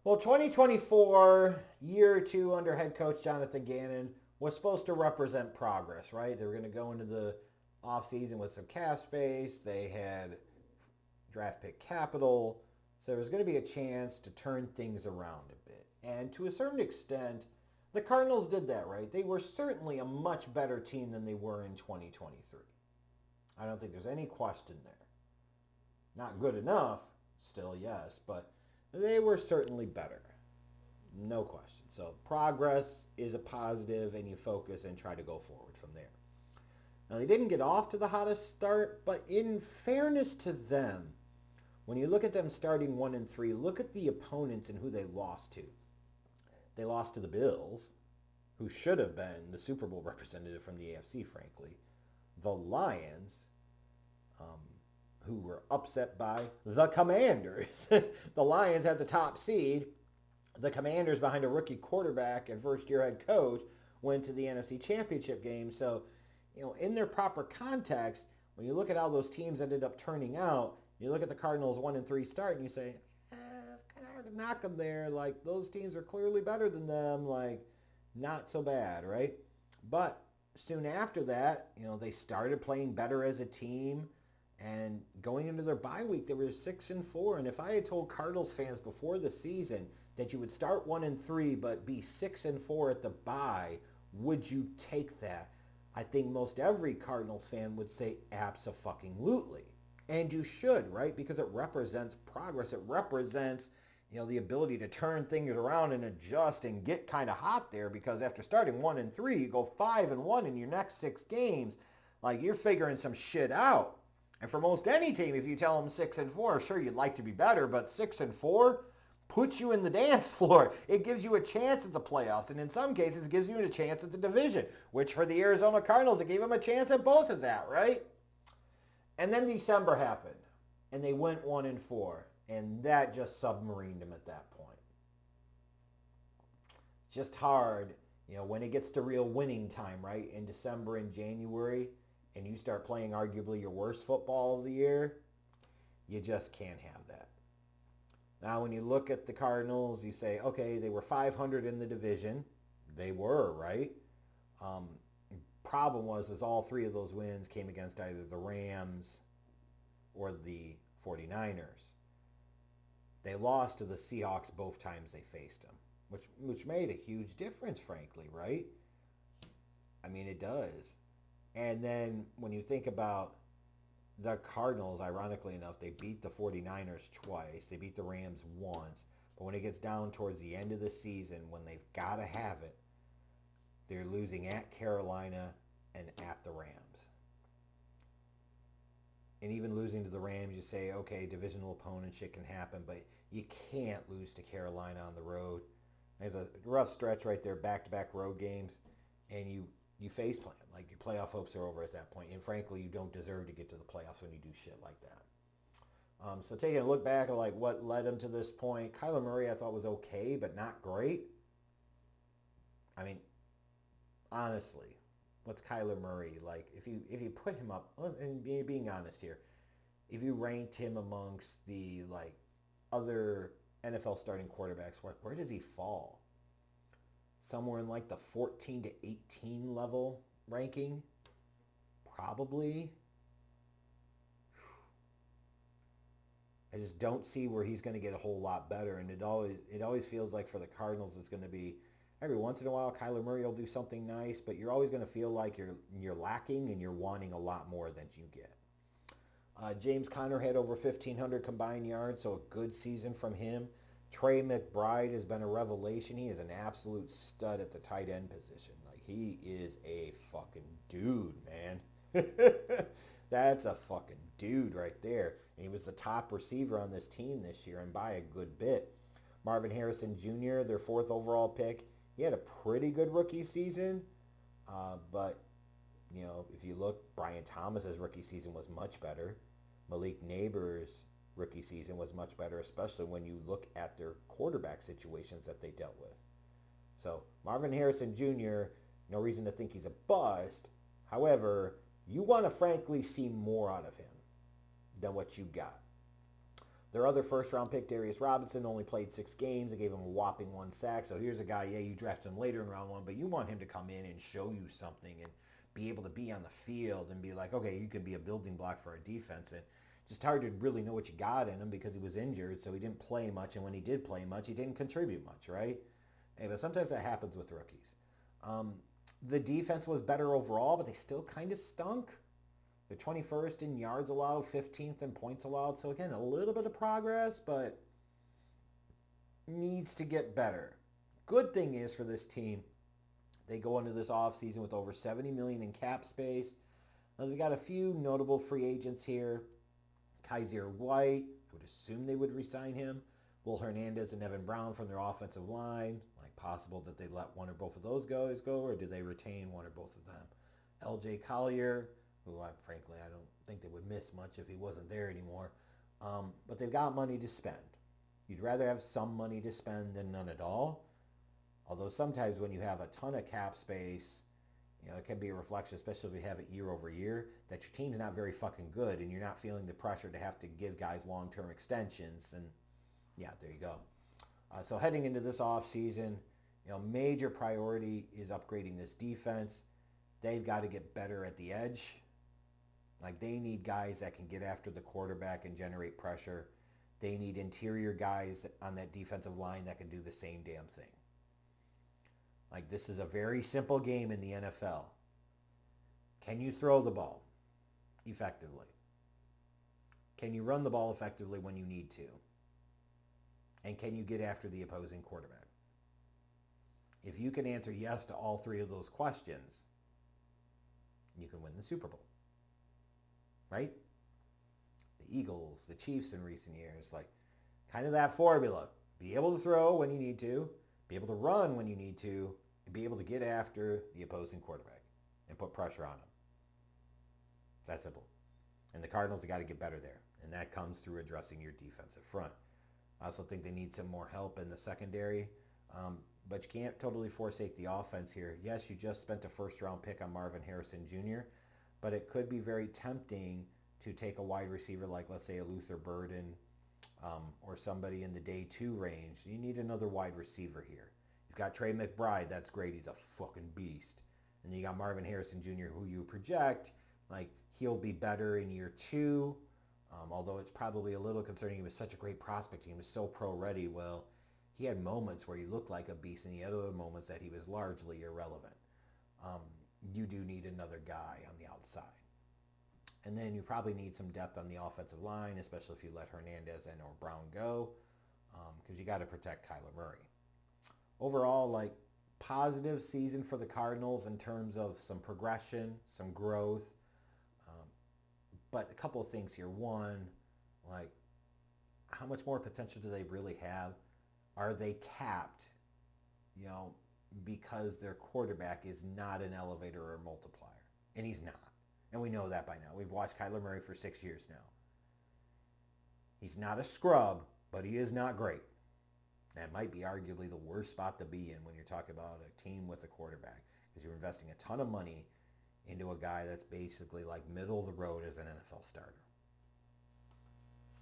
Well, 2024, year two under head coach Jonathan Gannon, was supposed to represent progress, right? They were going to go into the offseason with some cap space. They had draft pick capital. So there was going to be a chance to turn things around a bit. And to a certain extent, the Cardinals did that, right? They were certainly a much better team than they were in 2023. I don't think there's any question there. Not good enough, still yes, but they were certainly better. No question. So progress is a positive, and you focus and try to go forward from there. Now, they didn't get off to the hottest start, but in fairness to them, when you look at them starting 1-3, look at the opponents and who they lost to. They lost to the Bills, who should have been the Super Bowl representative from the AFC, frankly. The Lions, who were upset by the Commanders. The Lions had the top seed. The Commanders, behind a rookie quarterback and first-year head coach, went to the NFC Championship game. So, in their proper context, when you look at how those teams ended up turning out, you look at the Cardinals 1-3 start and you say, it's kind of hard to knock them there. Like, those teams are clearly better than them. Like, not so bad, right? But soon after that, they started playing better as a team. And going into their bye week, they were 6-4. And if I had told Cardinals fans before the season that you would start 1-3 but be 6-4 at the bye, would you take that? I think most every Cardinals fan would say abso-fucking-lutely. And you should, right? Because it represents progress. It represents, the ability to turn things around and adjust and get kind of hot there. Because after starting 1-3, you go 5-1 in your next 6 games. Like, you're figuring some shit out. And for most any team, if you tell them 6-4, sure, you'd like to be better, but 6-4 puts you in the dance floor. It gives you a chance at the playoffs, and in some cases, it gives you a chance at the division, which for the Arizona Cardinals, it gave them a chance at both of that, right? And then December happened, and they went 1-4, and that just submarined them at that point. Just hard, when it gets to real winning time, right? In December and January, and you start playing arguably your worst football of the year, you just can't have that. Now, when you look at the Cardinals, you say, okay, they were 500 in the division. They were, right? Problem is all three of those wins came against either the Rams or the 49ers. They lost to the Seahawks both times they faced them, which made a huge difference, frankly, right? I mean, it does. And then when you think about the Cardinals, ironically enough, they beat the 49ers twice. They beat the Rams once. But when it gets down towards the end of the season, when they've got to have it, they're losing at Carolina and at the Rams. And even losing to the Rams, you say, okay, divisional opponent, shit can happen, but you can't lose to Carolina on the road. There's a rough stretch right there, back-to-back road games, and you faceplant. Like, your playoff hopes are over at that point. And frankly, you don't deserve to get to the playoffs when you do shit like that. So taking a look back at like what led him to this point, Kyler Murray I thought was okay, but not great. I mean, honestly, what's Kyler Murray like? If you put him up, and being honest here, if you ranked him amongst the like other NFL starting quarterbacks, where does he fall? Somewhere in like the 14 to 18 level ranking, probably. I just don't see where he's going to get a whole lot better, and it always feels like for the Cardinals it's going to be every once in a while Kyler Murray will do something nice, but you're always going to feel like you're lacking and you're wanting a lot more than you get. James Conner had over 1,500 combined yards, so a good season from him. Trey McBride has been a revelation. He is an absolute stud at the tight end position. Like, he is a fucking dude, man. That's a fucking dude right there. And he was the top receiver on this team this year, and by a good bit. Marvin Harrison Jr., their fourth overall pick, he had a pretty good rookie season. But, if you look, Brian Thomas's rookie season was much better. Malik Neighbors' rookie season was much better, especially when you look at their quarterback situations that they dealt with. So Marvin Harrison Jr., no reason to think he's a bust. However, you want to frankly see more out of him than what you got. Their other first-round pick, Darius Robinson, only played 6 games. They gave him a whopping 1 sack. So here's a guy, yeah, you drafted him later in round 1, but you want him to come in and show you something and be able to be on the field and be like, okay, you could be a building block for a defense. And just hard to really know what you got in him because he was injured, so he didn't play much. And when he did play much, he didn't contribute much, right? Hey, but sometimes that happens with rookies. Um, the defense was better overall, but they still kind of stunk. They're 21st in yards allowed, 15th in points allowed. So again, a little bit of progress, but needs to get better. Good thing is for this team, they go into this offseason with over $70 million in cap space. Now they've got a few notable free agents here. Kaiser White, I would assume they would re-sign him. Will Hernandez and Evan Brown from their offensive line. Like possible that they let one or both of those guys go, or do they retain one or both of them? L.J. Collier, who frankly I don't think they would miss much if he wasn't there anymore. But they've got money to spend. You'd rather have some money to spend than none at all. Although sometimes when you have a ton of cap space, it can be a reflection, especially if you have it year over year, that your team's not very fucking good and you're not feeling the pressure to have to give guys long-term extensions. And yeah, there you go. So heading into this offseason, major priority is upgrading this defense. They've got to get better at the edge. Like they need guys that can get after the quarterback and generate pressure. They need interior guys on that defensive line that can do the same damn thing. Like this is a very simple game in the NFL. Can you throw the ball effectively? Can you run the ball effectively when you need to? And can you get after the opposing quarterback? If you can answer yes to all three of those questions, you can win the Super Bowl. Right? The Eagles, the Chiefs in recent years, like kind of that formula. Be able to throw when you need to, be able to run when you need to, and be able to get after the opposing quarterback and put pressure on him. That simple. And the Cardinals have got to get better there. And that comes through addressing your defensive front. I also think they need some more help in the secondary. But you can't totally forsake the offense here. Yes, you just spent a first-round pick on Marvin Harrison Jr., but it could be very tempting to take a wide receiver like, let's say, a Luther Burden or somebody in the day 2 range. You need another wide receiver here. You've got Trey McBride. That's great. He's a fucking beast. And then you got Marvin Harrison Jr., who you project, like, he'll be better in year 2. Although it's probably a little concerning. He was such a great prospect. He was so pro-ready. Well, he had moments where he looked like a beast, and he had other moments that he was largely irrelevant. You do need another guy on the outside. And then you probably need some depth on the offensive line, especially if you let Hernandez and or Brown go, because you got to protect Kyler Murray. Overall, like, positive season for the Cardinals in terms of some progression, some growth. But a couple of things here. One, like, how much more potential do they really have? Are they capped, because their quarterback is not an elevator or a multiplier? And he's not. And we know that by now. We've watched Kyler Murray for 6 years now. He's not a scrub, but he is not great. That might be arguably the worst spot to be in when you're talking about a team with a quarterback, because you're investing a ton of money into a guy that's basically like middle of the road as an NFL starter.